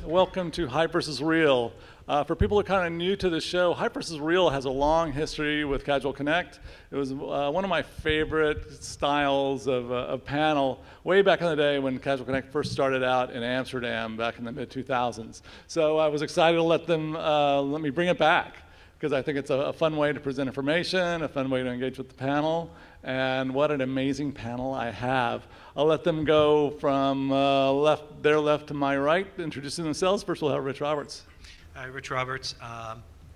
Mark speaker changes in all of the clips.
Speaker 1: welcome to Hype vs. Real. For people who are kind of new to the show, Hype vs. Real has a long history with Casual Connect. It was one of my favorite styles of panel way back in the day when Casual Connect first started out in Amsterdam back in the mid-2000s. So I was excited to let me bring it back, because I think it's a fun way to present information, a fun way to engage with the panel, and what an amazing panel I have. I'll let them go from their left to my right, introducing themselves. First we'll have Rich Roberts.
Speaker 2: Hi, Rich Roberts.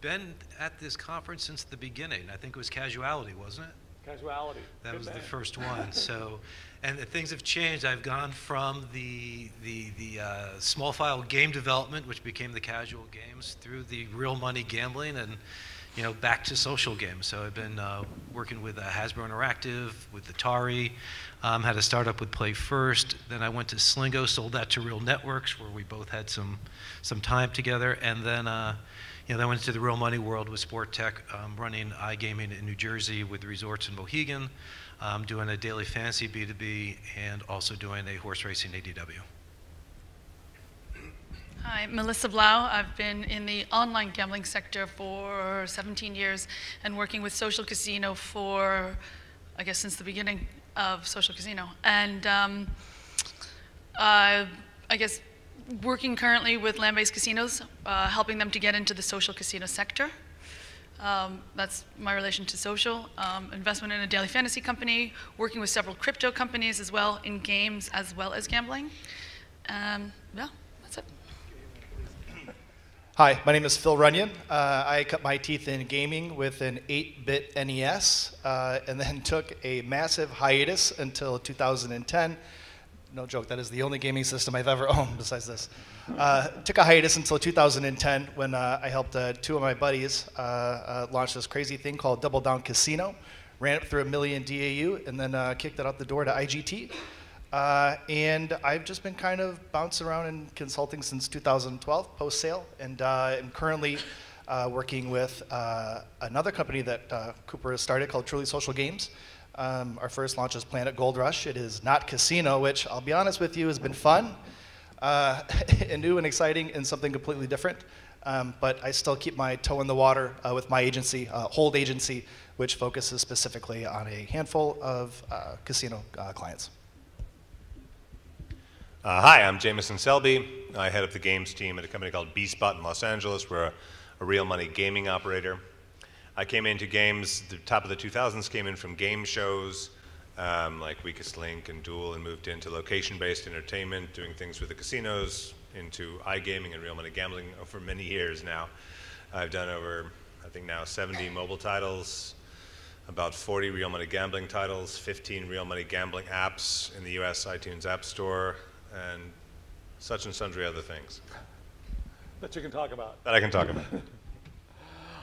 Speaker 2: Been at this conference since the beginning. I think it was Casuality, wasn't it?
Speaker 1: Casuality.
Speaker 2: That was the first one. So, and things have changed. I've gone from the small file game development, which became the casual games, through the real money gambling, and back to social games. So I've been working with Hasbro Interactive, with Atari, had a startup with Play First. Then I went to Slingo, sold that to Real Networks, where we both had some time together. And then then I went into the real money world with Sport Tech, running iGaming in New Jersey with resorts in Mohegan, doing a daily fantasy B2B, and also doing a horse racing ADW.
Speaker 3: Hi, Melissa Blau. I've been in the online gambling sector for 17 years and working with Social Casino for, I guess, since the beginning of Social Casino. And I guess working currently with land-based casinos, helping them to get into the social casino sector. That's my relation to social. Investment in a daily fantasy company, working with several crypto companies as well in games as well as gambling. Yeah, that's it.
Speaker 4: Hi, my name is Phil Runyan. I cut my teeth in gaming with an 8-bit NES and then took a massive hiatus until 2010. No joke, that is the only gaming system I've ever owned besides this. Took a hiatus until 2010 when I helped two of my buddies launch this crazy thing called Double Down Casino. Ran it through 1 million DAU and then kicked it out the door to IGT. And I've just been kind of bouncing around in consulting since 2012, post-sale, and I'm currently working with another company that Cooper has started called Truly Social Games. Our first launch is Planet Gold Rush. It is not casino, which I'll be honest with you has been fun and new and exciting and something completely different. But I still keep my toe in the water with my agency, Hold Agency, which focuses specifically on a handful of casino clients.
Speaker 5: Hi, I'm Jamison Selby. I head up the games team at a company called B-Spot in Los Angeles. We're a real money gaming operator. I came into games, the top of the 2000s, came in from game shows like Weakest Link and Duel, and moved into location-based entertainment, doing things with the casinos, into iGaming and real money gambling for many years now. I've done over, I think now, 70 mobile titles, about 40 real money gambling titles, 15 real money gambling apps in the US iTunes App Store, and such and sundry other things.
Speaker 1: That you can talk about.
Speaker 5: That I can talk about.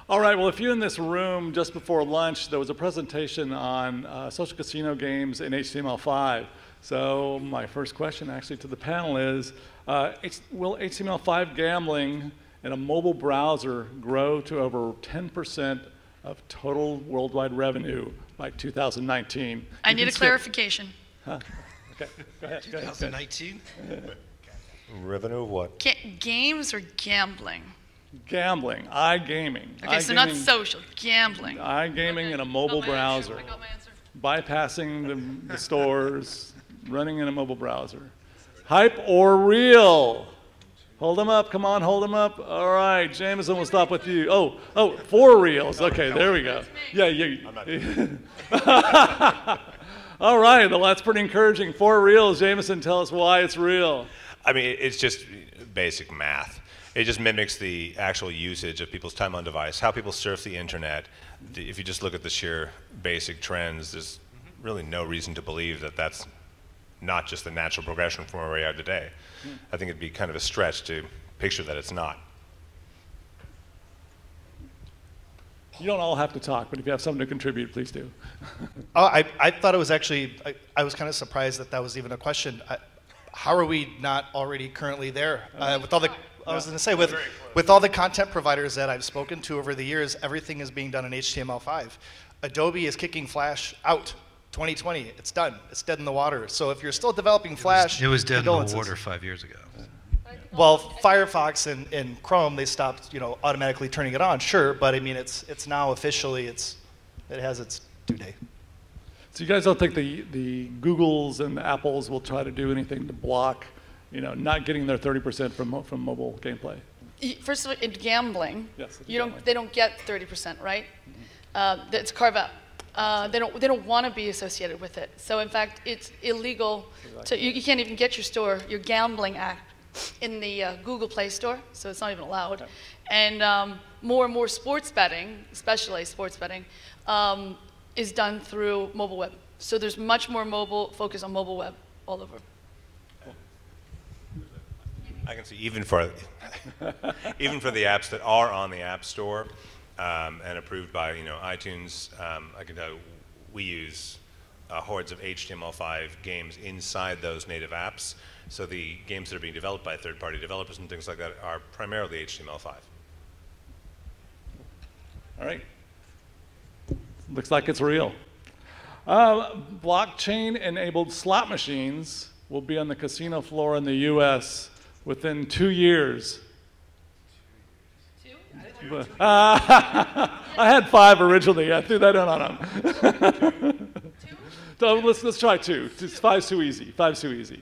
Speaker 1: All right, well, if you're in this room just before lunch, there was a presentation on social casino games in HTML5. So my first question actually to the panel is, will HTML5 gambling in a mobile browser grow to over 10% of total worldwide revenue by 2019?
Speaker 3: I need a clarification.
Speaker 1: Huh? Okay, go ahead.
Speaker 2: 2019?
Speaker 5: Revenue of what?
Speaker 3: Games or gambling?
Speaker 1: Gambling, iGaming.
Speaker 3: Okay, so not social, gambling.
Speaker 1: iGaming in a mobile browser.
Speaker 3: I got my answer.
Speaker 1: Bypassing the stores, running in a mobile browser. Hype or real? Hold them up, come on, hold them up. All right, Jamison, we'll stop with you. Oh, 4 reals. Okay, there we go. Yeah.
Speaker 5: I'm not.
Speaker 1: All right, well, that's pretty encouraging. 4 reals. Jamison, tell us why it's real.
Speaker 5: I mean, it's just basic math. It just mimics the actual usage of people's time on device, how people surf the internet. If you just look at the sheer basic trends, there's really no reason to believe that that's not just the natural progression from where we are today. I think it'd be kind of a stretch to picture that it's not.
Speaker 1: You don't all have to talk, but if you have something to contribute, please do.
Speaker 4: I thought it was actually, I was kind of surprised that that was even a question. How are we not already currently there? With all the, I was going to say, with all the content providers that I've spoken to over the years, everything is being done in HTML5. Adobe is kicking Flash out. 2020, it's done. It's dead in the water. So if you're still developing Flash,
Speaker 2: it was dead in the water 5 years ago.
Speaker 4: well, Firefox and Chrome, they stopped, automatically turning it on, sure, but I mean, it's now officially, it has its due date.
Speaker 1: So you guys don't think the Googles and the Apples will try to do anything to block, not getting their 30% from mobile gameplay?
Speaker 3: First of all, in gambling,
Speaker 1: Yes,
Speaker 3: they don't get 30%, right? It's a carve out. They don't want to be associated with it. So in fact, it's illegal. Exactly. You can't even get your gambling app in the Google Play Store, so it's not even allowed. Okay. And more sports betting, especially sports betting, is done through mobile web. So there's much more focus on mobile web all over.
Speaker 5: I can see even for the apps that are on the App Store and approved by iTunes, I can tell you we use hordes of HTML5 games inside those native apps. So the games that are being developed by third-party developers and things like that are primarily HTML5.
Speaker 1: All right. Looks like it's real. Blockchain-enabled slot machines will be on the casino floor in the U.S. within 2 years. 2? I had 5 originally. I threw that in on them. 2? So let's try 2. 5's too easy. 5's too easy.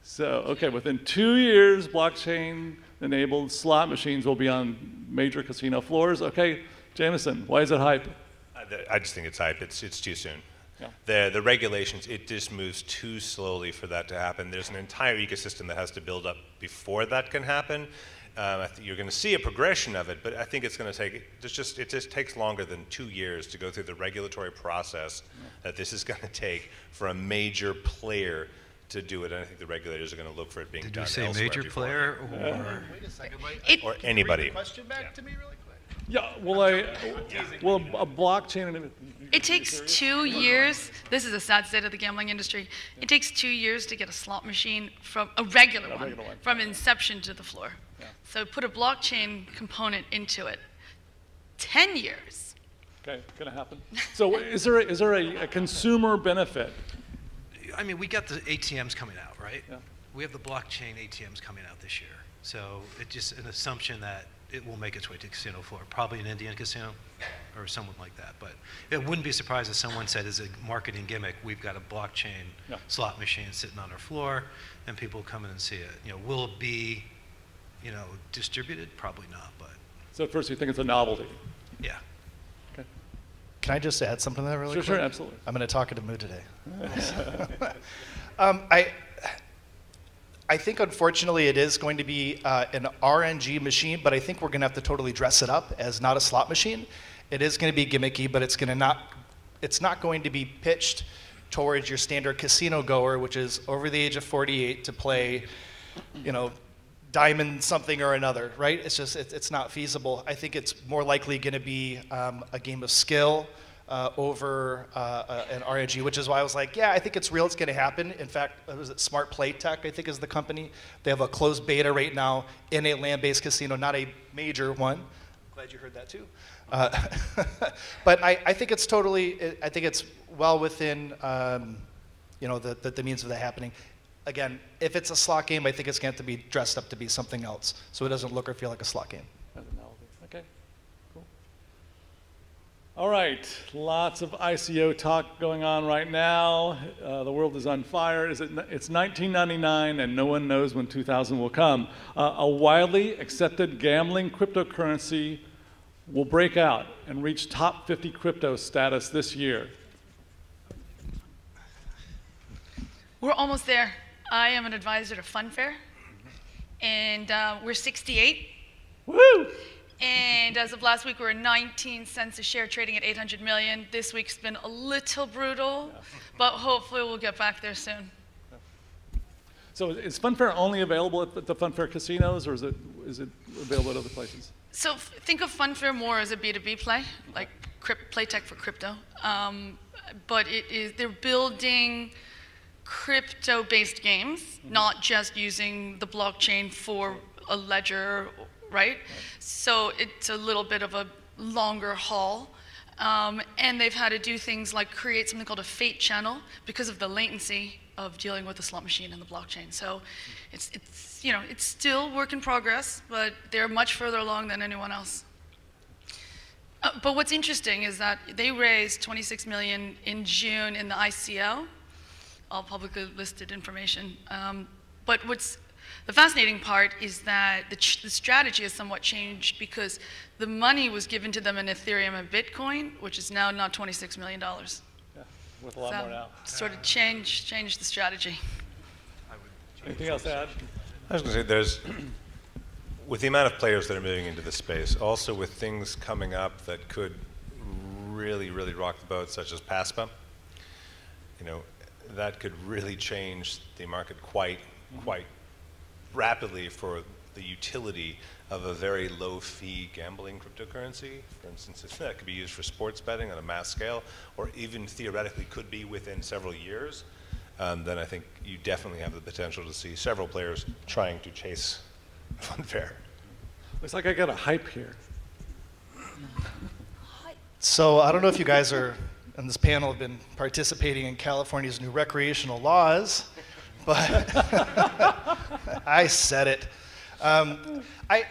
Speaker 1: So, okay, within 2 years, blockchain-enabled slot machines will be on major casino floors. Okay, Jamison, why is it hype?
Speaker 5: I just think it's hype. It's too soon.
Speaker 1: Yeah.
Speaker 5: The regulations, it just moves too slowly for that to happen. There's an entire ecosystem that has to build up before that can happen. You're going to see a progression of it, but I think it's going to take, it just takes longer than 2 years to go through the regulatory process that this is going to take for a major player to do it. And I think the regulators are going to look for it being done elsewhere.
Speaker 2: Did you say major player or?
Speaker 4: Wait a second,
Speaker 5: or anybody.
Speaker 4: Question back to me really quick.
Speaker 1: Yeah, well, a blockchain.
Speaker 3: It takes 2 years. This is a sad state of the gambling industry. It takes 2 years to get a slot machine from a regular one, from inception to the floor. Yeah. So put a blockchain component into it. 10 years.
Speaker 1: Okay, gonna happen. So is there a consumer benefit?
Speaker 2: I mean, we got the ATMs coming out, right?
Speaker 1: Yeah.
Speaker 2: We have the blockchain ATMs coming out this year. So it's just an assumption that it will make its way to the casino floor, probably an Indian casino or someone like that. But it wouldn't be surprised if someone said, as a marketing gimmick, we've got a blockchain slot machine sitting on our floor, and people come in and see it. Will it be, distributed? Probably not. But
Speaker 1: so at first you think it's a novelty.
Speaker 2: Yeah.
Speaker 1: Okay.
Speaker 4: Can I just add something to that really quick?
Speaker 1: Sure, absolutely.
Speaker 4: I'm going to talk in a mood today. I think, unfortunately, it is going to be an RNG machine, but I think we're going to have to totally dress it up as not a slot machine. It is going to be gimmicky, but it's not going to be pitched towards your standard casino goer, which is over the age of 48 to play, diamond something or another, right? It's just, it's not feasible. I think it's more likely going to be a game of skill over an RNG, which is why I was like, yeah, I think it's real, it's going to happen. In fact, was it Smart Play Tech, I think is the company. They have a closed beta right now in a land-based casino, not a major one. Glad you heard that too. But I think it's totally, I think it's well within, the means of that happening. Again, if it's a slot game, I think it's going to have to be dressed up to be something else, so it doesn't look or feel like a slot game.
Speaker 1: Okay, cool. All right, lots of ICO talk going on right now. The world is on fire. It's 1999, and no one knows when 2000 will come. A widely accepted gambling cryptocurrency will break out and reach top 50 crypto status this year.
Speaker 3: We're almost there. I am an advisor to Funfair, and we're 68.
Speaker 1: Woo!
Speaker 3: And as of last week, we were 19 cents a share, trading at 800 million. This week's been a little brutal, but hopefully we'll get back there soon.
Speaker 1: So is Funfair only available at the Funfair casinos, or is it available at other places?
Speaker 3: So think of Funfair more as a B2B play, like play tech for crypto. But they're building crypto-based games, not just using the blockchain for a ledger, right? So it's a little bit of a longer haul. And they've had to do things like create something called a fate channel because of the latency of dealing with the slot machine and the blockchain. So it's still work in progress, but they're much further along than anyone else. But what's interesting is that they raised $26 million in June in the ICO, all publicly listed information. But what's the fascinating part is that the strategy has somewhat changed because the money was given to them in Ethereum and Bitcoin, which is now not $26 million.
Speaker 1: Yeah, with a lot more now.
Speaker 3: Sort of change the strategy.
Speaker 1: Anything else to add?
Speaker 5: I was going to say, with the amount of players that are moving into the space, also with things coming up that could really, really rock the boat, such as PASPA, that could really change the market quite rapidly for the utility of a very low-fee gambling cryptocurrency. For instance, that could be used for sports betting on a mass scale, or even theoretically could be within several years. Then I think you definitely have the potential to see several players trying to chase funfair.
Speaker 1: Looks like I got a hype here.
Speaker 4: So I don't know if you guys are on this panel have been participating in California's new recreational laws, but I said it. I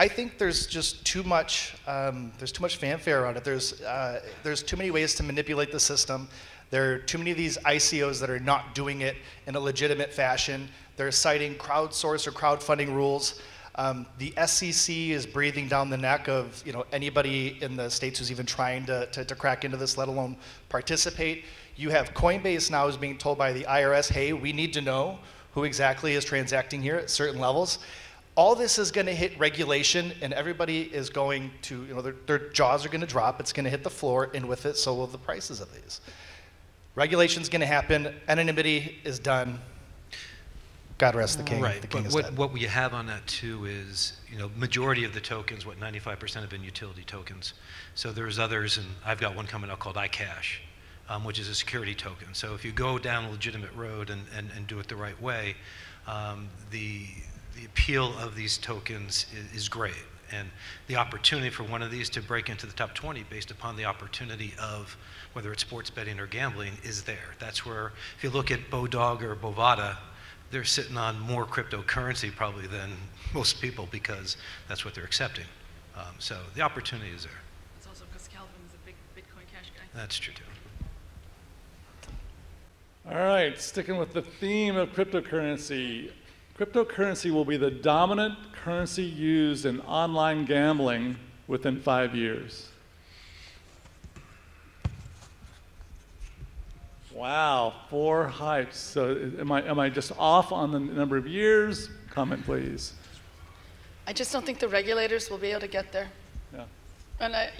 Speaker 4: think there's just too much. There's too much fanfare on it. There's too many ways to manipulate the system. There are too many of these ICOs that are not doing it in a legitimate fashion. They're citing crowdsource or crowdfunding rules. The SEC is breathing down the neck of anybody in the States who's even trying to crack into this, let alone participate. You have Coinbase now is being told by the IRS, hey, we need to know who exactly is transacting here at certain levels. All this is going to hit regulation, and everybody is going to, their jaws are going to drop. It's going to hit the floor, and with it, so will the prices of these. Regulation's going to happen. Anonymity is done. God rest the king.
Speaker 2: Right.
Speaker 4: The king is dead.
Speaker 2: What we have on that too is, majority of the tokens, 95% have been utility tokens. So there's others, and I've got one coming out called iCash, which is a security token. So if you go down a legitimate road and do it the right way, the appeal of these tokens is great. And the opportunity for one of these to break into the top 20 based upon the opportunity of whether it's sports betting or gambling is there. That's where, if you look at Bodog or Bovada, they're sitting on more cryptocurrency probably than most people because that's what they're accepting. So the opportunity is there.
Speaker 3: It's also because Calvin is a big Bitcoin Cash guy.
Speaker 2: That's true too.
Speaker 1: All right, sticking with the theme of cryptocurrency. Cryptocurrency will be the dominant currency used in online gambling within 5 years. Wow, 4 hypes. So am I just off on the number of years? Comment, please.
Speaker 3: I just don't think the regulators will be able to get there.
Speaker 1: Yeah.
Speaker 3: And I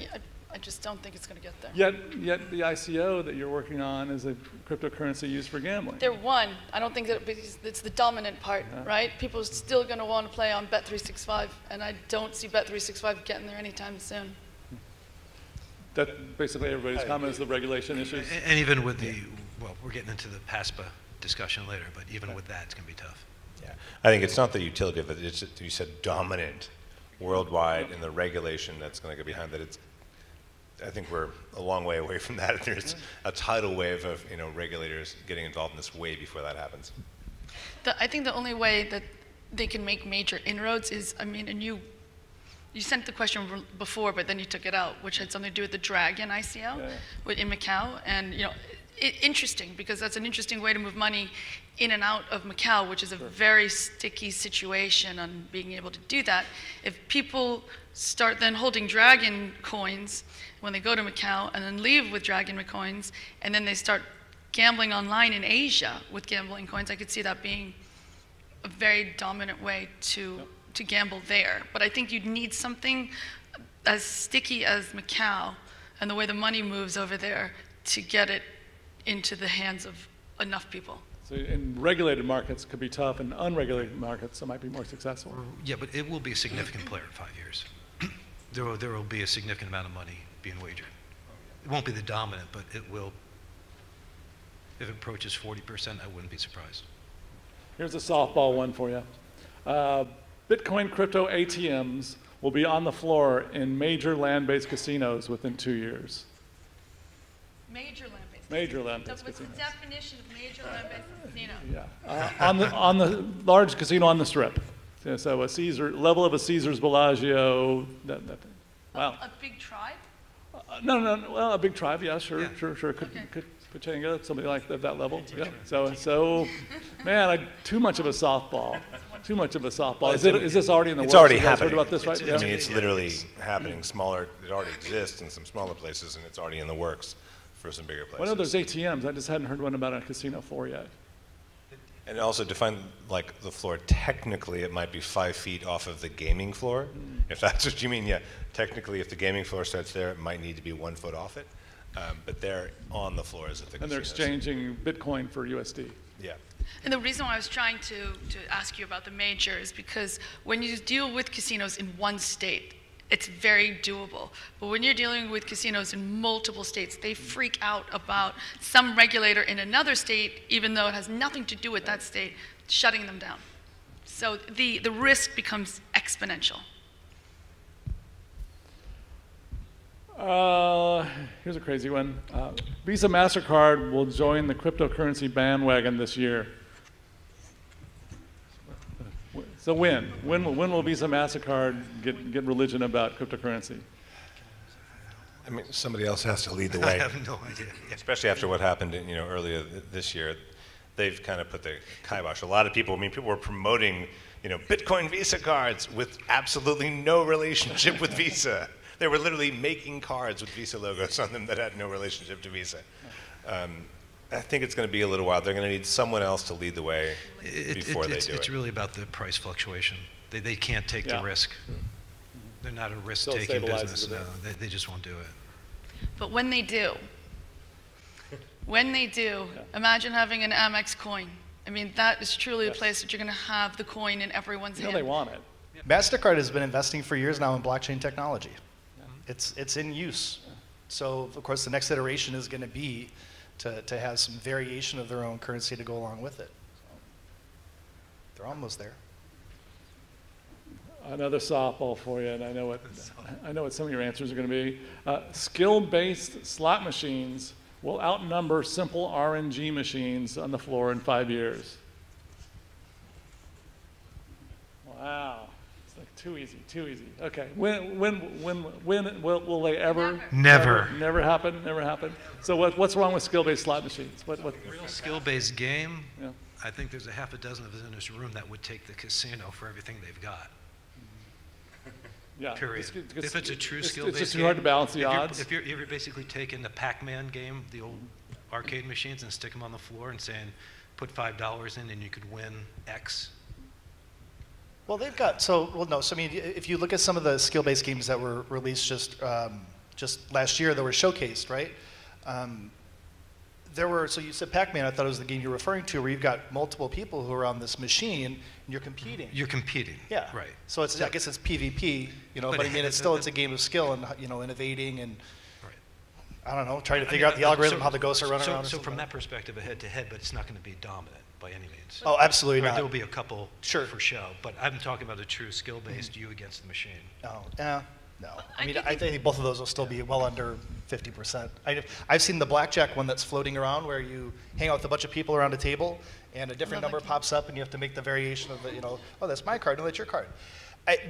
Speaker 3: just don't think it's going to get there.
Speaker 1: Yet the ICO that you're working on is a cryptocurrency used for gambling.
Speaker 3: They're one. I don't think that it's the dominant part, right? People are still going to want to play on Bet365, and I don't see Bet365 getting there anytime soon.
Speaker 1: That basically everybody's comment is the regulation issues.
Speaker 2: And even with well, we're getting into the PASPA discussion later, but even with that, it's going to be tough.
Speaker 5: Yeah, I think it's not the utility of it. It's, you said dominant worldwide, and the regulation that's going to go behind that. I think we're a long way away from that. There's a tidal wave of regulators getting involved in this way before that happens.
Speaker 3: I think the only way that they can make major inroads is, and you sent the question before, but then you took it out, which had something to do with the Dragon ICO in Macau, and interesting because that's an interesting way to move money in and out of Macau, which is a very sticky situation on being able to do that. If people start then holding Dragon coins when they go to Macau and then leave with Dragon coins, and then they start gambling online in Asia with gambling coins, I could see that being a very dominant way to gamble there. But I think you'd need something as sticky as Macau and the way the money moves over there to get it into the hands of enough people.
Speaker 1: So in regulated markets could be tough, and unregulated markets it might be more successful.
Speaker 2: Yeah, but it will be a significant player in 5 years. There will be a significant amount of money being wagered. It won't be the dominant, but it will. If it approaches 40%, I wouldn't be surprised.
Speaker 1: Here's a softball one for you. Bitcoin crypto ATMs will be on the floor in major land-based casinos within 2 years.
Speaker 3: Major land-based
Speaker 1: Major
Speaker 3: So
Speaker 1: land-based
Speaker 3: what's the
Speaker 1: casinos.
Speaker 3: definition of major land-based casino?
Speaker 1: Yeah, on the large casino on the Strip. So a Caesar level of a Caesar's Bellagio. That thing. Wow.
Speaker 3: A big tribe?
Speaker 1: No. Well, a big tribe. Yeah, sure.
Speaker 2: Yeah.
Speaker 1: Could
Speaker 3: Okay.
Speaker 1: Pachanga, somebody like that level. Yeah. So, man, too much of a softball. Too much of a softball. Is this already in the works?
Speaker 5: It's already
Speaker 1: You guys
Speaker 5: happening.
Speaker 1: Heard about this, right?
Speaker 5: I mean, it's literally happening smaller. It already exists in some smaller places, and it's already in the works for some bigger places.
Speaker 1: Well, I know there's ATMs. I just hadn't heard one about a casino floor yet.
Speaker 5: And also define like the floor. Technically, it might be 5 feet off of the gaming floor, if that's what you mean. Yeah, technically, if the gaming floor starts there, it might need to be 1 foot off it. But they're on the floors of the
Speaker 1: And they're
Speaker 5: casinos.
Speaker 1: exchanging Bitcoin for USD.
Speaker 5: Yeah.
Speaker 3: And the reason why I was trying to ask you about the major is because when you deal with casinos in one state, it's very doable. But when you're dealing with casinos in multiple states, they freak out about some regulator in another state, even though it has nothing to do with that state, shutting them down. So the risk becomes exponential.
Speaker 1: Here's a crazy one. Visa MasterCard will join the cryptocurrency bandwagon this year. So when will Visa MasterCard get religion about cryptocurrency?
Speaker 5: I mean, somebody else has to lead the
Speaker 2: I
Speaker 5: way.
Speaker 2: have no idea. Yeah.
Speaker 5: Especially after what happened, earlier this year, they've kind of put the kibosh. A lot of people, people were promoting, Bitcoin Visa cards with absolutely no relationship with Visa. They were literally making cards with Visa logos on them that had no relationship to Visa. I think it's going to be a little while. They're going to need someone else to lead the way before they do it.
Speaker 2: It's really about the price fluctuation. They can't take the risk. They're not a risk-taking business. No, they just won't do it.
Speaker 3: But when they do, imagine having an Amex coin. I mean, that is truly a place that you're going to have the coin in everyone's hand.
Speaker 1: They want it.
Speaker 4: MasterCard has been investing for years now in blockchain technology. It's in use. So, of course, the next iteration is going to be to have some variation of their own currency to go along with it. So they're almost there.
Speaker 1: Another softball for you, and I know what some of your answers are going to be. Skill-based slot machines will outnumber simple RNG machines on the floor in 5 years. Wow. Too easy. Okay. When will they ever?
Speaker 2: Never.
Speaker 1: Never happen. So what's wrong with skill-based slot machines? What?
Speaker 2: Real skill-based game.
Speaker 1: Yeah.
Speaker 2: I think there's a half a dozen of us in this room that would take the casino for everything they've got.
Speaker 1: Yeah.
Speaker 2: Period. If it's a true skill-based game.
Speaker 1: It's just too hard to balance the odds.
Speaker 2: If you're basically taking the Pac-Man game, the old arcade machines, and stick them on the floor and saying, put $5 in and you could win X.
Speaker 4: Well, they've got so I mean, if you look at some of the skill-based games that were released just last year that were showcased, right? So you said Pac-Man. I thought it was the game you're referring to, where you've got multiple people who are on this machine and you're competing.
Speaker 2: You're competing.
Speaker 4: Yeah.
Speaker 2: Right.
Speaker 4: So I guess it's PvP, but I mean, it's a game of skill and innovating and. I don't know, trying to figure out the algorithm, how the ghosts are running around.
Speaker 2: So from that perspective, a head-to-head, but it's not going to be dominant by any means.
Speaker 4: Oh, absolutely not.
Speaker 2: There will be a couple for show, but I'm talking about a true skill-based you against the machine.
Speaker 4: Oh, yeah, no. I mean, I think both of those will still be well under 50%. I've seen the blackjack one that's floating around where you hang out with a bunch of people around a table and a different number pops up and you have to make the variation of the, oh, that's my card, no, that's your card.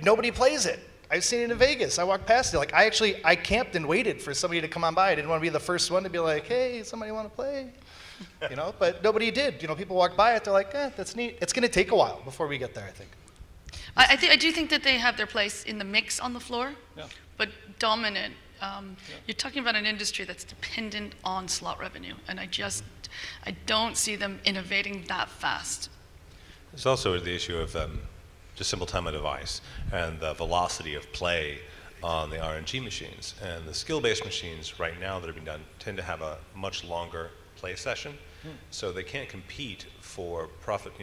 Speaker 4: Nobody plays it. I've seen it in Vegas. I walked past it. Like, I camped and waited for somebody to come on by. I didn't want to be the first one to be like, hey, somebody want to play? But nobody did. People walked by it. They're like, that's neat. It's going to take a while before we get there, I think.
Speaker 3: I do think that they have their place in the mix on the floor, but dominant. You're talking about an industry that's dependent on slot revenue, and I don't see them innovating that fast.
Speaker 5: There's also the issue of just simple time on device and the velocity of play on the RNG machines. And the skill-based machines right now that are being done tend to have a much longer play session, so they can't compete for profit,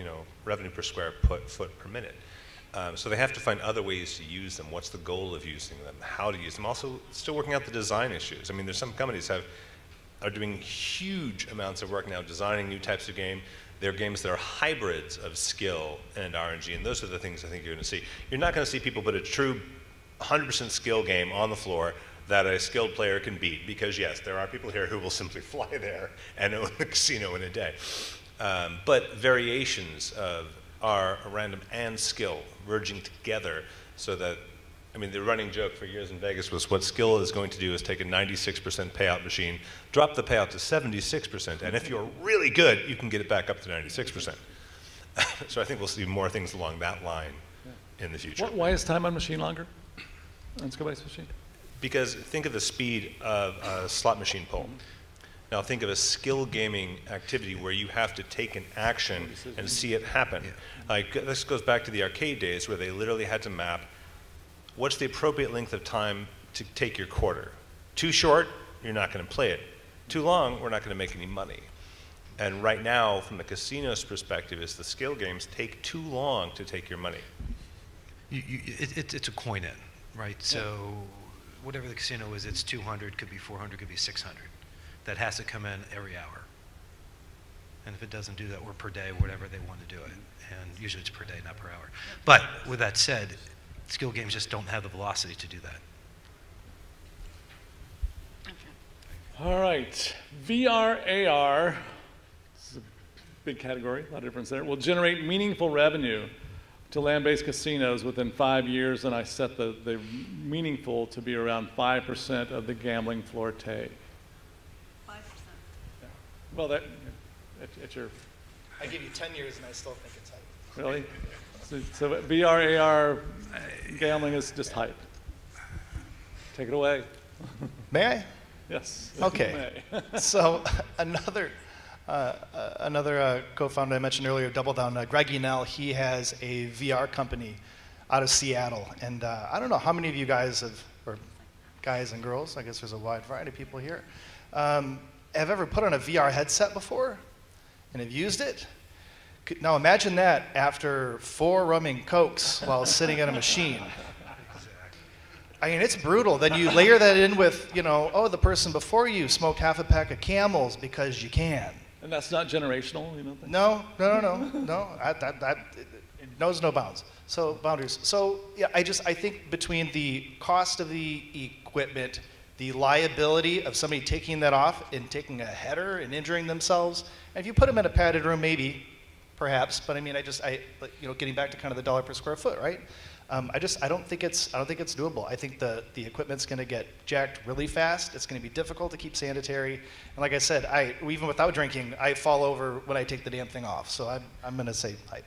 Speaker 5: revenue per square foot per minute. So they have to find other ways to use them. What's the goal of using them? How to use them? Also, still working out the design issues. I mean, there's some companies are doing huge amounts of work now designing new types of game. They're games that are hybrids of skill and RNG, and those are the things I think you're going to see. You're not going to see people put a true 100% skill game on the floor that a skilled player can beat, because yes, there are people here who will simply fly there and own the casino in a day. But variations are random and skill merging together so that, I mean, the running joke for years in Vegas was what skill is going to do is take a 96% payout machine, drop the payout to 76%, and if you're really good, you can get it back up to 96%. So I think we'll see more things along that line in the future.
Speaker 1: Why is time on machine longer? On skill-based machine?
Speaker 5: Because think of the speed of a slot machine pull. Now think of a skill gaming activity where you have to take an action and see it happen. Like, this goes back to the arcade days where they literally had to map what's the appropriate length of time to take your quarter. Too short, you're not going to play it. Too long, we're not going to make any money. And right now, from the casino's perspective, is the skill games take too long to take your money.
Speaker 2: It's a coin in, right? So whatever the casino is, it's 200, could be 400, could be 600. That has to come in every hour. And if it doesn't do that, or per day, whatever they want to do it. And usually it's per day, not per hour. But with that said, skill games just don't have the velocity to do that.
Speaker 1: All right, VR, AR, this is a big category, a lot of difference there, will generate meaningful revenue to land-based casinos within 5 years, and I set the meaningful to be around 5% of the gambling floor take.
Speaker 3: 5%.
Speaker 1: Yeah. Well, it's your...
Speaker 4: I give you 10 years and I still think it's hype.
Speaker 1: Really? So VR, AR gambling is just hype. Take it away.
Speaker 4: May I?
Speaker 1: Yes.
Speaker 4: Okay. So another co-founder I mentioned earlier, Double Down, Greg Yanell, he has a VR company out of Seattle. And I don't know how many of you guys have, or guys and girls, I guess there's a wide variety of people here, have ever put on a VR headset before and have used it? Now imagine that after 4 rum and cokes while sitting at a machine. I mean, it's brutal. Then you layer that in with, you know, oh, the person before you smoked half a pack of Camels because you can.
Speaker 1: And that's not generational, you know?
Speaker 4: No. It knows no bounds. So boundaries. So yeah, I think between the cost of the equipment, the liability of somebody taking that off and taking a header and injuring themselves, and if you put them in a padded room, maybe, perhaps. But I mean, you know, getting back to kind of the dollar per square foot, right? I don't think it's doable. I think the equipment's going to get jacked really fast. It's going to be difficult to keep sanitary. And like I said, even without drinking, I fall over when I take the damn thing off. So I'm going to say hype.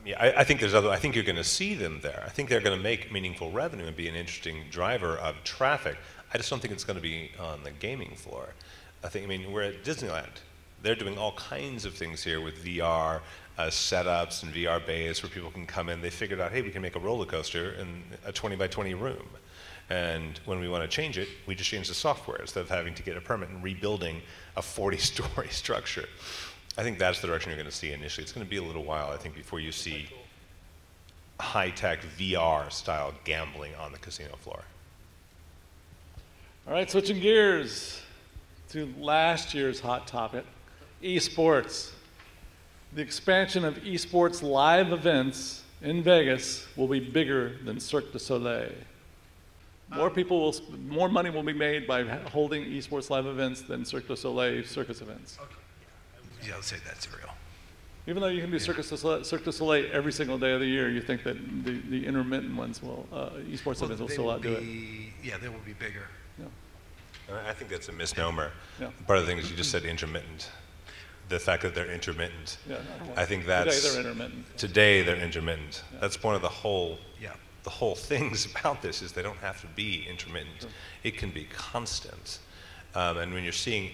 Speaker 5: Yeah. I think I think you're going to see them there. I think they're going to make meaningful revenue and be an interesting driver of traffic. I just don't think it's going to be on the gaming floor. I mean, we're at Disneyland. They're doing all kinds of things here with VR setups and VR bays where people can come in. They figured out, hey, we can make a roller coaster in a 20 by 20 room. And when we want to change it, we just change the software instead of having to get a permit and rebuilding a 40-story structure. I think that's the direction you're going to see initially. It's going to be a little while, I think, before you see high-tech VR-style gambling on the casino floor.
Speaker 1: All right, switching gears to last year's hot topic, esports. The expansion of esports live events in Vegas will be bigger than Cirque du Soleil. More money will be made by holding esports live events than Cirque du Soleil circus events.
Speaker 2: Okay. Yeah, I'll say that's real.
Speaker 1: Even though you can do Cirque du Soleil every single day of the year, you think that the intermittent ones will, esports events will still outdo it.
Speaker 2: Yeah, they will be bigger.
Speaker 1: Yeah.
Speaker 5: I think that's a misnomer.
Speaker 1: Yeah.
Speaker 5: Part of the thing is you just said intermittent. The fact that they're intermittent.
Speaker 1: Yeah,
Speaker 5: I think that's
Speaker 1: today they're intermittent.
Speaker 5: Today they're intermittent.
Speaker 1: Yeah.
Speaker 5: That's one of the whole
Speaker 2: Yeah.
Speaker 5: things about this is they don't have to be intermittent.
Speaker 1: Sure.
Speaker 5: It can be constant. And when you're seeing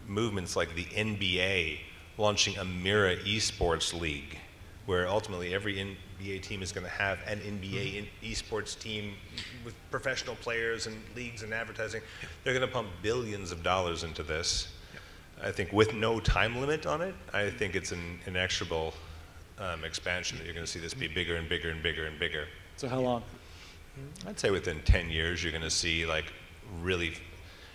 Speaker 5: movements like the NBA launching a mirror esports league, where ultimately every NBA team is going to have an NBA esports team with professional players and leagues and advertising, they're going to pump billions of dollars into this. I think with no time limit on it, I think it's an inexorable expansion that you're going to see this be bigger and bigger and bigger and bigger.
Speaker 1: So how long?
Speaker 5: I'd say within 10 years you're going to see like really,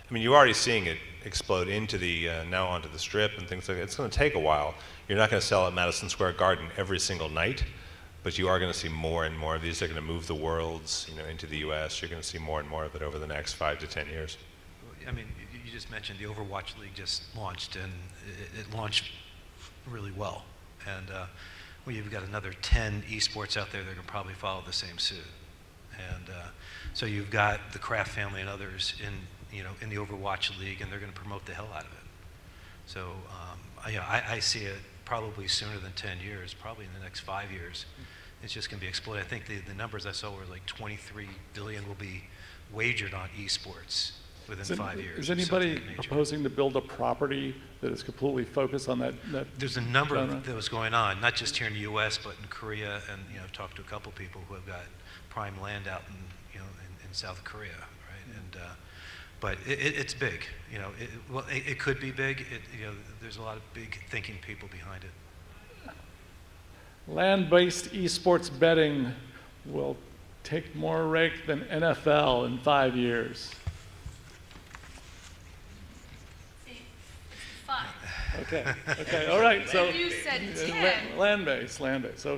Speaker 5: I mean you're already seeing it explode into the, now onto the Strip and things like that. It's going to take a while. You're not going to sell at Madison Square Garden every single night, But you are going to see more and more of these. They're going to move the worlds, into the U.S. You're going to see more and more of it over the next 5 to 10 years.
Speaker 2: I mean, you just mentioned the Overwatch League just launched, and it launched really well. And well, you've got another 10 esports out there that can probably follow the same suit. And so you've got the Kraft family and others in the Overwatch League, and they're going to promote the hell out of it. So I see it probably sooner than 10 years, probably in the next 5 years. It's just going to be exploding. I think the numbers I saw were like 23 billion will be wagered on esports within 5 years.
Speaker 1: Is anybody proposing to build a property that is completely focused on that?
Speaker 2: There's a number of those going on, not just here in the U.S., but in Korea, and I've talked to a couple people who have got prime land out in South Korea, right? And but it's big. It could be big. There's a lot of big thinking people behind it.
Speaker 1: Land-based esports betting will take more rake than NFL in 5 years.
Speaker 3: 5.
Speaker 1: Okay, all right. So
Speaker 3: you said 10.
Speaker 1: Land-based. So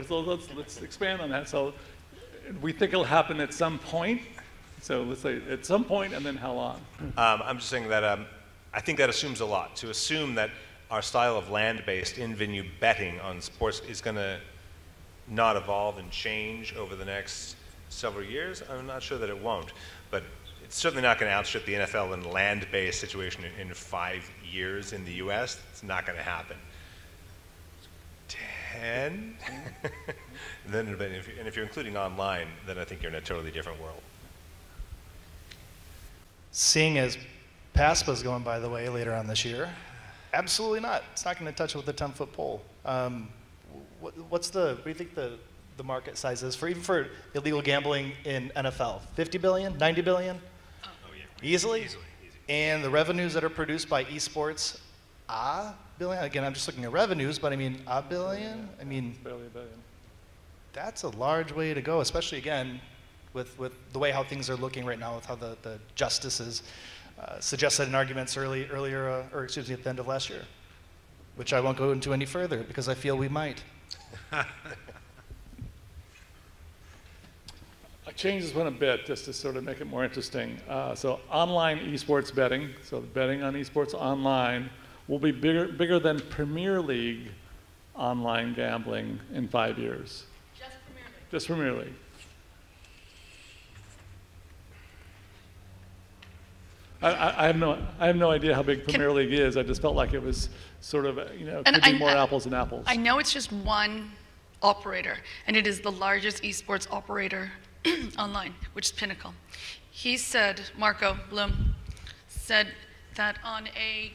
Speaker 1: let's expand on that. So we think it'll happen at some point. So let's say at some point, and then how long?
Speaker 5: I'm just saying that I think that assumes a lot. To assume that our style of land-based in-venue betting on sports is going to not evolve and change over the next several years, I'm not sure that it won't. But it's certainly not going to outstrip the NFL in land-based situation in 5 years in the U.S. It's not going to happen. 10? And if you're including online, then I think you're in a totally different world.
Speaker 4: Seeing as PASPA's going by the way later on this year, absolutely not. It's not going to touch it with a 10-foot pole. What do you think the market size is even for illegal gambling in NFL? 50 billion, 90 billion?
Speaker 5: Oh, yeah.
Speaker 4: Easily? And the revenues that are produced by esports, a billion? Again, I'm just looking at revenues, but I mean, a billion? I mean,
Speaker 1: Barely a billion.
Speaker 4: that's a large way to go, especially again, with the way how things are looking right now, with how the justices suggested in arguments at the end of last year, which I won't go into any further because I feel we might.
Speaker 1: I changed this one a bit just to sort of make it more interesting. So online esports betting, so betting on esports online, will be bigger than Premier League online gambling in 5 years.
Speaker 3: Just Premier League.
Speaker 1: Just Premier League. I have no idea how big Premier League is. I just felt like it was sort of, could be more apples and apples.
Speaker 3: I know it's just one operator, and it is the largest esports operator online, which is Pinnacle. He said, Marco Bloom, said that on a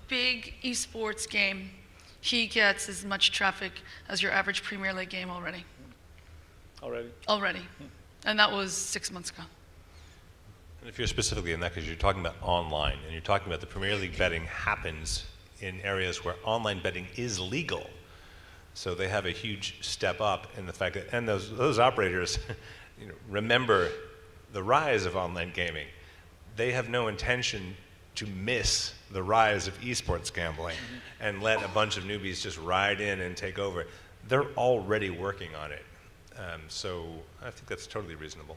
Speaker 3: big esports game, he gets as much traffic as your average Premier League game already. Already. And that was 6 months ago.
Speaker 5: And if you're specifically in that, because you're talking about online, and you're talking about the Premier League betting happens in areas where online betting is legal. So they have a huge step up in the fact that, and those operators remember the rise of online gaming. They have no intention to miss the rise of esports gambling and let a bunch of newbies just ride in and take over. They're already working on it. So I think that's totally reasonable.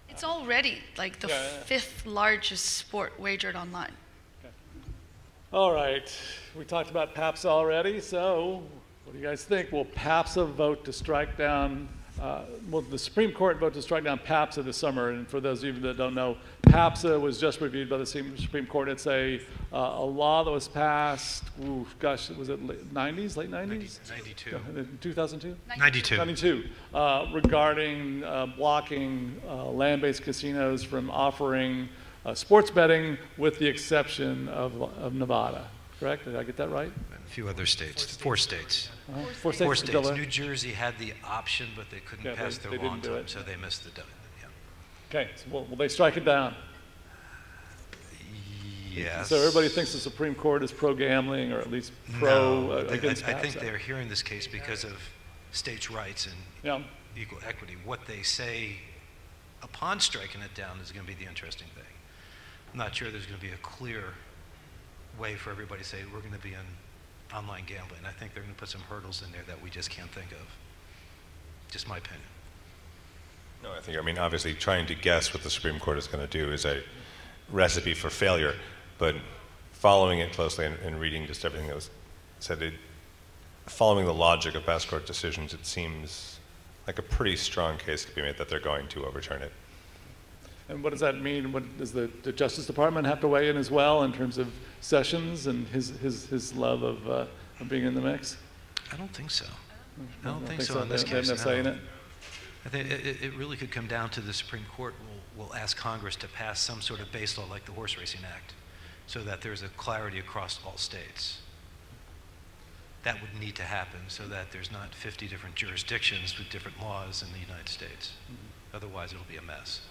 Speaker 3: It's already like the 5th largest sport wagered online.
Speaker 1: Okay. All right, we talked about PAPSA already, so what do you guys think? Will PAPSA vote to strike down, will the Supreme Court vote to strike down PAPSA this summer? And for those of you that don't know, PAPSA was just reviewed by the Supreme Court. It's a law that was passed, was it late 90s?
Speaker 2: 92.
Speaker 1: 2002?
Speaker 2: 92.
Speaker 1: Regarding blocking land-based casinos from offering sports betting with the exception of Nevada. Correct? Did I get that right?
Speaker 2: A few other states. 4 states.
Speaker 1: Four states.
Speaker 2: New Jersey had the option, but they couldn't pass their law on time, so they missed the deadline. Yeah.
Speaker 1: Okay, so will they strike it down?
Speaker 2: Yes.
Speaker 1: So everybody thinks the Supreme Court is pro-gambling, or at least against
Speaker 2: I think they're hearing this case because of states' rights and equal equity. What they say upon striking it down is going to be the interesting thing. I'm not sure there's going to be a clear way for everybody to say we're going to be in online gambling. I think they're going to put some hurdles in there that we just can't think of. just my opinion.
Speaker 5: No, I mean, obviously trying to guess what the Supreme Court is going to do is a recipe for failure, but following it closely and reading just everything that was said, following the logic of past court decisions, it seems like a pretty strong case to be made that they're going to overturn it.
Speaker 1: And what does that mean? What, does the Justice Department have to weigh in as well in terms of Sessions and his love of being in the mix?
Speaker 2: I don't think so. I don't think so in
Speaker 1: They
Speaker 2: this
Speaker 1: have
Speaker 2: case.
Speaker 1: no say in it?
Speaker 2: I think it really could come down to the Supreme Court will ask Congress to pass some sort of base law like the Horse Racing Act, so that there's a clarity across all states. That would need to happen so that there's not 50 different jurisdictions with different laws in the United States. Otherwise, it'll be a mess,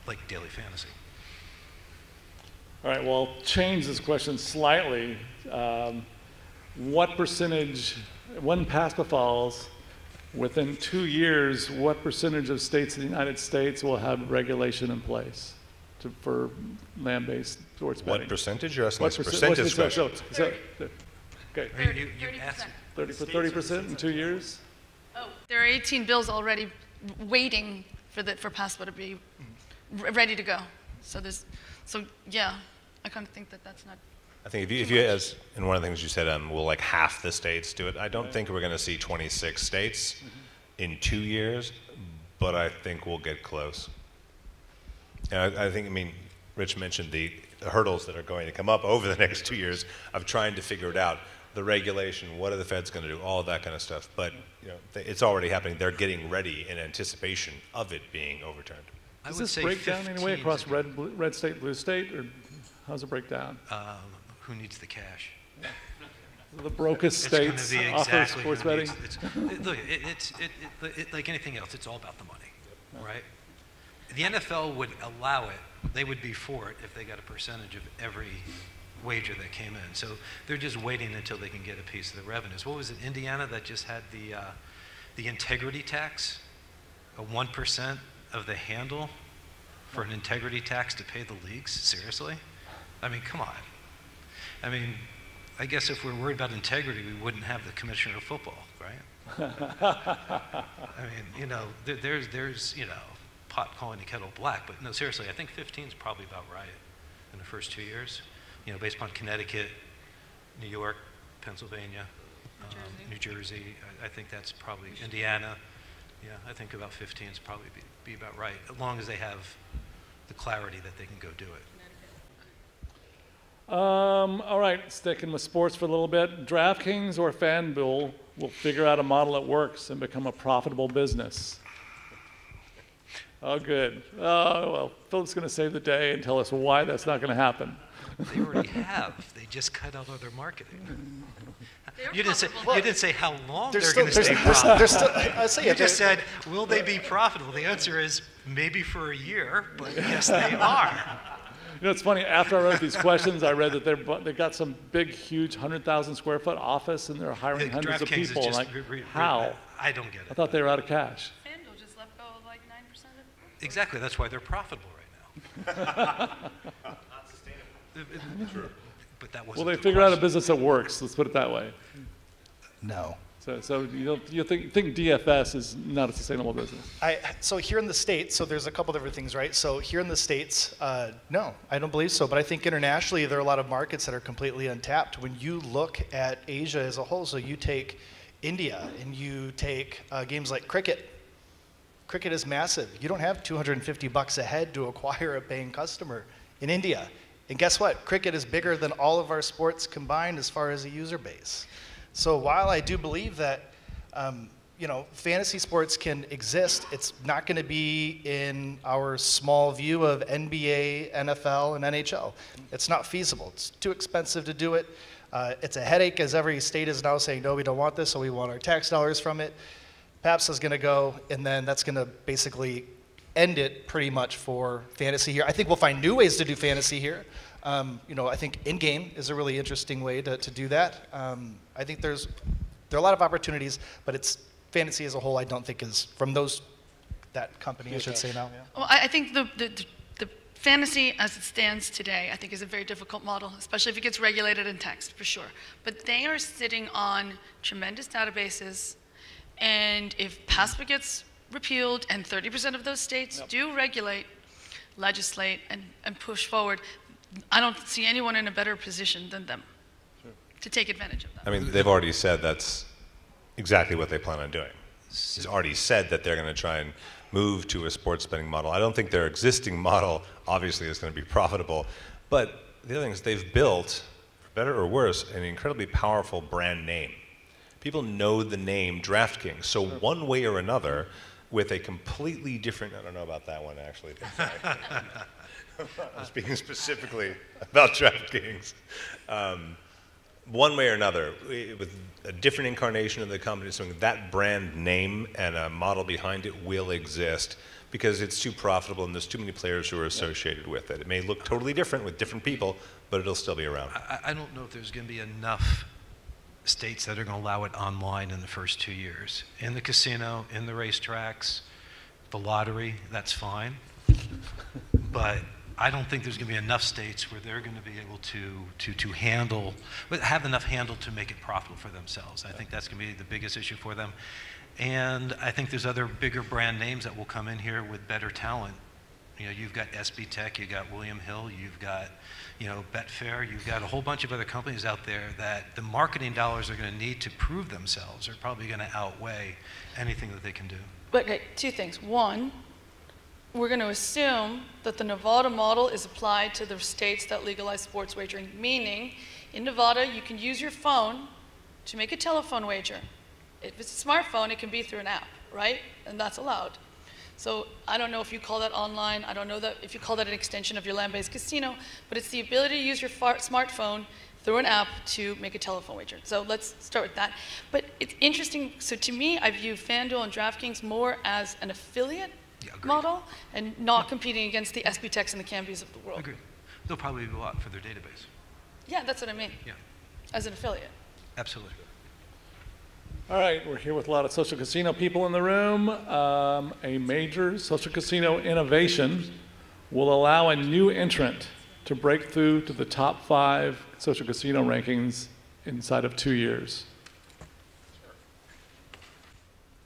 Speaker 2: like daily fantasy.
Speaker 1: All right, well, change this question slightly. What percentage, when PASPA falls, within 2 years, what percentage of states in the United States will have regulation in place for land-based sports betting?
Speaker 5: What percentage? You're asking
Speaker 1: What
Speaker 5: us
Speaker 1: percentage?
Speaker 5: percentage?
Speaker 1: Okay,
Speaker 2: You asked
Speaker 1: 30% in 2 years?
Speaker 3: Oh, there are 18 bills already waiting for PASPA to be ready to go. So yeah, I kind of think that's not.
Speaker 5: I think if you as and one of the things you said, will like half the states do it? I don't think we're going to see 26 states in 2 years, but I think we'll get close. And I think, I mean, Rich mentioned the hurdles that are going to come up over the next 2 years of trying to figure it out. The regulation, what are the feds going to do, all of that kind of stuff. But you know, it's already happening. They're getting ready in anticipation of it being overturned.
Speaker 1: Does this break down anyway across red state, blue state, or how's it break down?
Speaker 2: Who needs the cash?
Speaker 1: The brokest states offer sports betting?
Speaker 2: Look, like anything else, it's all about the money, right? The NFL would allow it. They would be for it if they got a percentage of every wager that came in. So they're just waiting until they can get a piece of the revenues. What was it, Indiana, that just had the integrity tax? A 1% of the handle for an integrity tax to pay the leagues? Seriously? I mean, come on. I mean, I guess if we're worried about integrity, we wouldn't have the commissioner of football, right? I mean, you know, there's, you know, pot calling the kettle black, but no, seriously, I think 15 is probably about right in the first 2 years. You know, based upon Connecticut, New York, Pennsylvania, New Jersey. I think that's probably Indiana. Yeah, I think about 15 is probably be about right, as long as they have the clarity that they can go do it.
Speaker 1: All right, sticking with sports for a little bit. DraftKings or FanDuel will figure out a model that works and become a profitable business. Oh, good. Oh, well, Philip's going to save the day and tell us why that's not going to happen.
Speaker 2: They already have. They just cut out all their marketing. You didn't say how long they're going to stay profitable. You just said, will they be profitable? The answer is maybe for a year, but yes, they are.
Speaker 1: You know, it's funny, after I wrote these questions, I read that they got some big, huge 100,000 square foot office and they're hiring hundreds of people. And like, how?
Speaker 2: I don't get it.
Speaker 1: I thought they were out of cash.
Speaker 3: FanDuel just let go of like 9% of it.
Speaker 2: Exactly. That's why they're profitable right now. Not sustainable. True. But that wasn't
Speaker 1: well, they figure out a business that works. Let's put it that way.
Speaker 4: No.
Speaker 1: So you think DFS is not a sustainable business?
Speaker 4: So here in the States, so there's a couple different things, right? So here in the States, no, I don't believe so. But I think internationally, there are a lot of markets that are completely untapped. When you look at Asia as a whole, so you take India and you take games like cricket. Cricket is massive. You don't have $250 a head to acquire a paying customer in India. And guess what? Cricket is bigger than all of our sports combined as far as a user base. So while I do believe that, you know, fantasy sports can exist, it's not going to be in our small view of NBA, NFL, and NHL. It's not feasible. It's too expensive to do it. It's a headache, as every state is now saying, no, we don't want this, so we want our tax dollars from it. PAPS is going to go, and then that's going to basically end it pretty much for fantasy here. I think we'll find new ways to do fantasy here. You know, I think in-game is a really interesting way to do that. I think there are a lot of opportunities, but it's fantasy as a whole. I don't think is from that company. I should say now. Yeah.
Speaker 3: Well, I think the fantasy as it stands today, I think, is a very difficult model, especially if it gets regulated in text, for sure. But they are sitting on tremendous databases And if PASPA gets repealed and 30% of those states do regulate, legislate, and push forward, I don't see anyone in a better position than them to take advantage of that.
Speaker 5: I mean, they've already said that's exactly what they plan on doing. It's already said that they're going to try and move to a sports betting model. I don't think their existing model, obviously, is going to be profitable. But the other thing is they've built, for better or worse, an incredibly powerful brand name. People know the name DraftKings. So one way or another, with a completely different, I don't know about that one, actually. I'm speaking specifically about DraftKings. One way or another, with a different incarnation of the company, so that brand name and a model behind it will exist because it's too profitable and there's too many players who are associated with it. It may look totally different with different people, but it'll still be around.
Speaker 2: I don't know if there's going to be enough states that are going to allow it online in the first 2 years. In the casino, in the racetracks, the lottery, that's fine. But I don't think there's going to be enough states where they're going to be able to handle, have enough handle to make it profitable for themselves. I think that's going to be the biggest issue for them. And I think there's other bigger brand names that will come in here with better talent. You know, you've got SB Tech, you've got William Hill, you've got, you know, Betfair, you've got a whole bunch of other companies out there that the marketing dollars they're going to need to prove themselves are probably going to outweigh anything that they can do.
Speaker 3: But okay, two things. One, we're going to assume that the Nevada model is applied to the states that legalize sports wagering, meaning in Nevada you can use your phone to make a telephone wager. If it's a smartphone, it can be through an app, right? And that's allowed. So I don't know if you call that online. I don't know that if you call that an extension of your land-based casino, but it's the ability to use your smartphone through an app to make a telephone wager. So let's start with that. But it's interesting. So to me, I view FanDuel and DraftKings more as an affiliate model and not competing against the SB Techs and the Cambies of the world.
Speaker 2: Agreed. They'll probably go out for their database.
Speaker 3: Yeah, that's what I mean.
Speaker 2: Yeah.
Speaker 3: As an affiliate.
Speaker 2: Absolutely.
Speaker 1: All right, we're here with a lot of social casino people in the room. A major social casino innovation will allow a new entrant to break through to the top 5 social casino rankings inside of 2 years.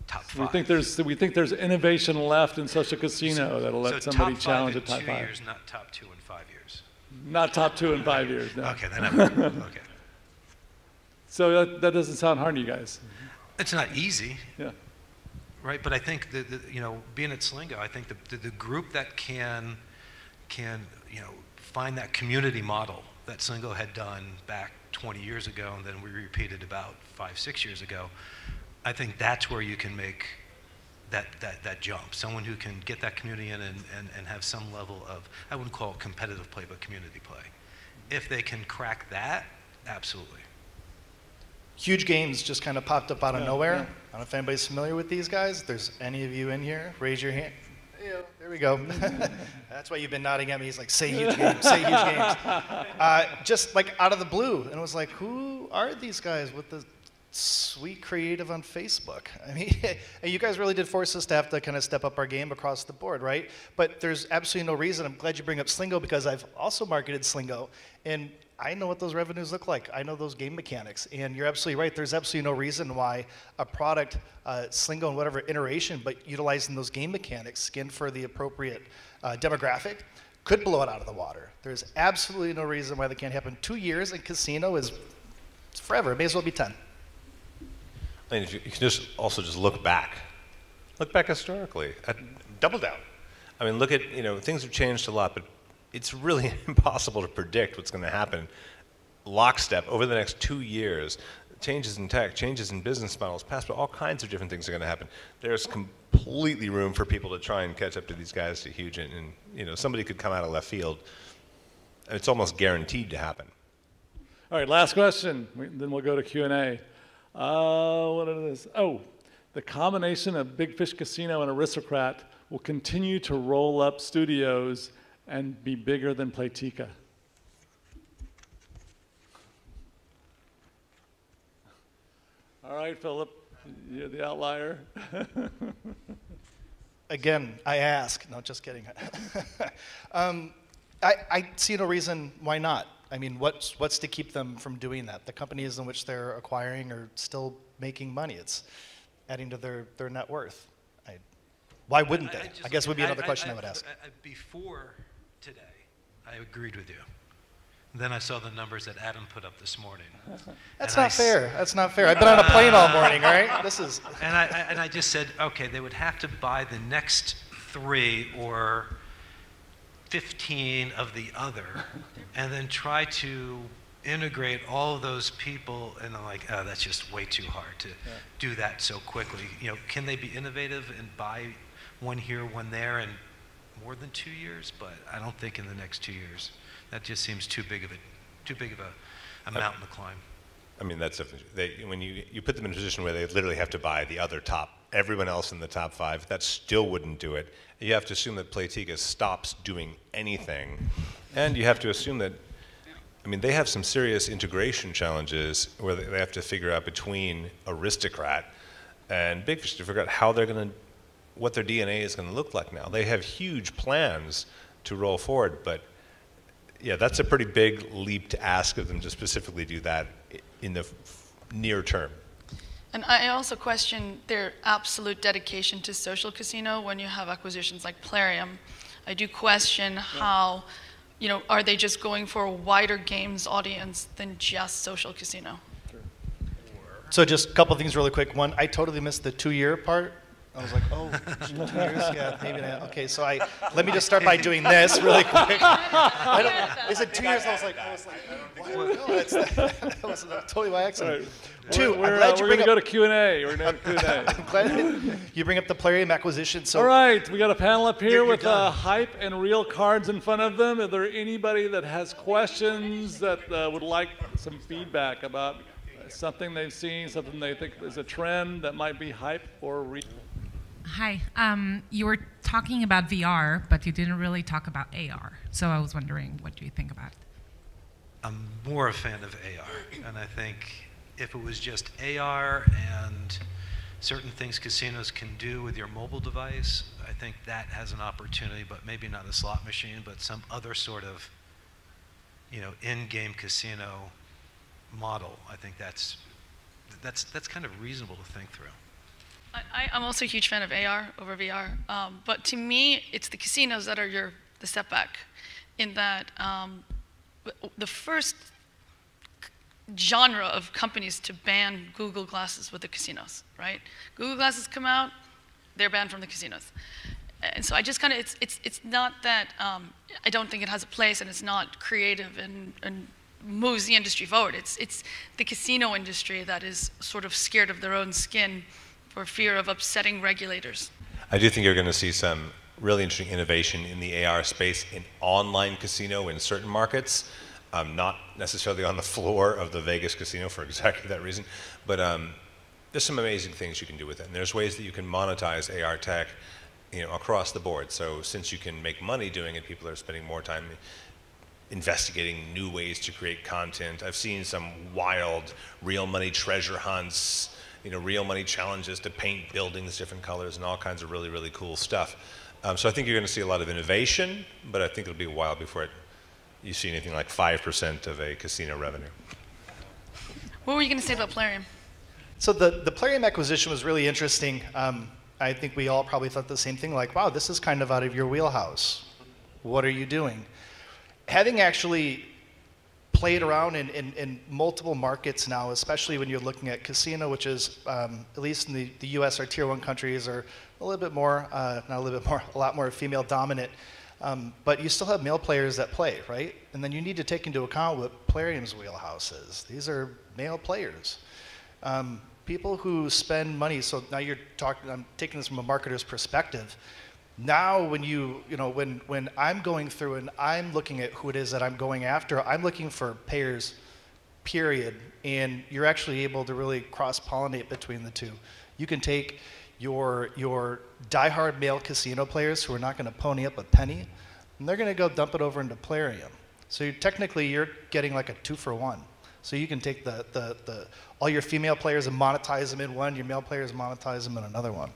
Speaker 2: Top 5.
Speaker 1: We think there's innovation left in social casino that'll let somebody challenge a top 5.
Speaker 2: Top 5 in 2 years, not top 2 in 5 years.
Speaker 1: Not top 2 in 5 years, no.
Speaker 2: Okay, then okay.
Speaker 1: So that doesn't sound hard to you guys.
Speaker 2: It's not easy.
Speaker 1: Yeah.
Speaker 2: Right, but I think you know, being at Slingo, I think the group that can you know, find that community model that Slingo had done back 20 years ago, and then we repeated about 5-6 years ago. I think that's where you can make that jump. Someone who can get that community in and have some level of, I wouldn't call it competitive play, but community play. If they can crack that, absolutely.
Speaker 4: Huge Games just kind of popped up out of nowhere. I don't know if anybody's familiar with these guys. If there's any of you in here, raise your hand. Yeah, there we go. That's why you've been nodding at me. He's like, say Huge Games, say Huge Games. Just like out of the blue. And it was like, who are these guys with the sweet creative on Facebook? I mean, and you guys really did force us to have to kind of step up our game across the board, right? But there's absolutely no reason. I'm glad you bring up Slingo because I've also marketed Slingo. And I know what those revenues look like. I know those game mechanics. And you're absolutely right. There's absolutely no reason why a product, Slingo in whatever iteration, but utilizing those game mechanics, skinned for the appropriate demographic, could blow it out of the water. There's absolutely no reason why that can't happen. 2 years in casino is forever. It may as well be 10.
Speaker 5: I mean, if you can just also just look back historically, double down. I mean, look at, you know, things have changed a lot, but it's really impossible to predict what's going to happen lockstep over the next 2 years. Changes in tech, changes in business models, PASPA, all kinds of different things are going to happen. There's completely room for people to try and catch up to these guys to Huge, and you know, somebody could come out of left field. And it's almost guaranteed to happen.
Speaker 1: All right, last question. Then we'll go to Q&A. What is this? Oh, the combination of Big Fish Casino and Aristocrat will continue to roll up studios and be bigger than Playtika. All right, Philip, you're the outlier.
Speaker 4: Again, I ask. No, just kidding. I see no reason why not. I mean, what's to keep them from doing that? The companies in which they're acquiring are still making money. adding to their net worth. Why wouldn't they? I guess would be another question I would ask.
Speaker 2: Before today, I agreed with you. Then I saw the numbers that Adam put up this morning.
Speaker 4: That's not fair. That's not fair. I've been on a plane all morning, all right? This is.
Speaker 2: And I just said, okay, they would have to buy the next 3 or 15 of the other, and then try to integrate all of those people. And I'm like, oh, that's just way too hard to do that so quickly. You know, can they be innovative and buy one here, one there, in more than 2 years? But I don't think in the next 2 years. That just seems too big of a mountain to climb. I
Speaker 5: mean, that's when you put them in a position where they literally have to buy the other everyone else in the top 5, that still wouldn't do it. You have to assume that Playtika stops doing anything, and you have to assume that, I mean, they have some serious integration challenges where they have to figure out between Aristocrat and Big Fish to figure out how they're going to, what their DNA is going to look like now. They have huge plans to roll forward, but yeah, that's a pretty big leap to ask of them to specifically do that in the near term.
Speaker 3: And I also question their absolute dedication to social casino when you have acquisitions like Plarium. I do question how, you know, are they just going for a wider games audience than just social casino?
Speaker 4: So just a couple of things really quick. One, I totally missed the 2-year part. I was like, oh, 2 years? Yeah, maybe not. Okay, so let me just start by doing this really quick. Is it 2 years? I was like, what? No, that was totally by accident.
Speaker 1: Right.
Speaker 4: 2,
Speaker 1: we're going to go to Q&A. We're going to Q&A.
Speaker 4: I'm glad you bring up the Plarium acquisition. So
Speaker 1: all right, we got a panel up here with hype and real cards in front of them. Is there anybody that has questions that would like some feedback about something they've seen, something they think is a trend that might be hype or real?
Speaker 6: Hi. You were talking about VR, but you didn't really talk about AR. So I was wondering, what do you think about it?
Speaker 2: I'm more a fan of AR, and I think if it was just AR and certain things casinos can do with your mobile device, I think that has an opportunity, but maybe not a slot machine, but some other sort of, you know, in-game casino model. I think that's kind of reasonable to think through.
Speaker 3: I'm also a huge fan of AR over VR, but to me, it's the casinos that are the setback, in that the first genre of companies to ban Google Glasses with the casinos, right? Google Glasses come out, they're banned from the casinos. And so I just kind of, it's not that, I don't think it has a place and it's not creative and moves the industry forward. It's the casino industry that is sort of scared of their own skin for fear of upsetting regulators.
Speaker 5: I do think you're going to see some really interesting innovation in the AR space in online casino in certain markets, not necessarily on the floor of the Vegas casino for exactly that reason, but there's some amazing things you can do with it. And there's ways that you can monetize AR tech, you know, across the board. So since you can make money doing it, people are spending more time investigating new ways to create content. I've seen some wild real money treasure hunts, you know, real money challenges to paint buildings different colors and all kinds of really, really cool stuff. So I think you're going to see a lot of innovation, but I think it'll be a while before you see anything like 5% of a casino revenue.
Speaker 3: What were you going to say about Plarium?
Speaker 4: So the Plarium acquisition was really interesting. I think we all probably thought the same thing, like, wow, this is kind of out of your wheelhouse. What are you doing? Having actually played around in multiple markets now, especially when you're looking at casino, which is, at least in the US, our tier 1 countries are a little bit more, not a little bit more, a lot more female dominant. But you still have male players that play, right? And then you need to take into account what Plarium's wheelhouse is. These are male players. People who spend money, so now you're talking, I'm taking this from a marketer's perspective. Now when I'm going through and I'm looking at who it is that I'm going after, I'm looking for payers, period. And you're actually able to really cross-pollinate between the two. You can take your diehard male casino players who are not going to pony up a penny, and they're going to go dump it over into Plarium. So technically you're getting like a 2-for-1. So you can take all your female players and monetize them in one, your male players monetize them in another one.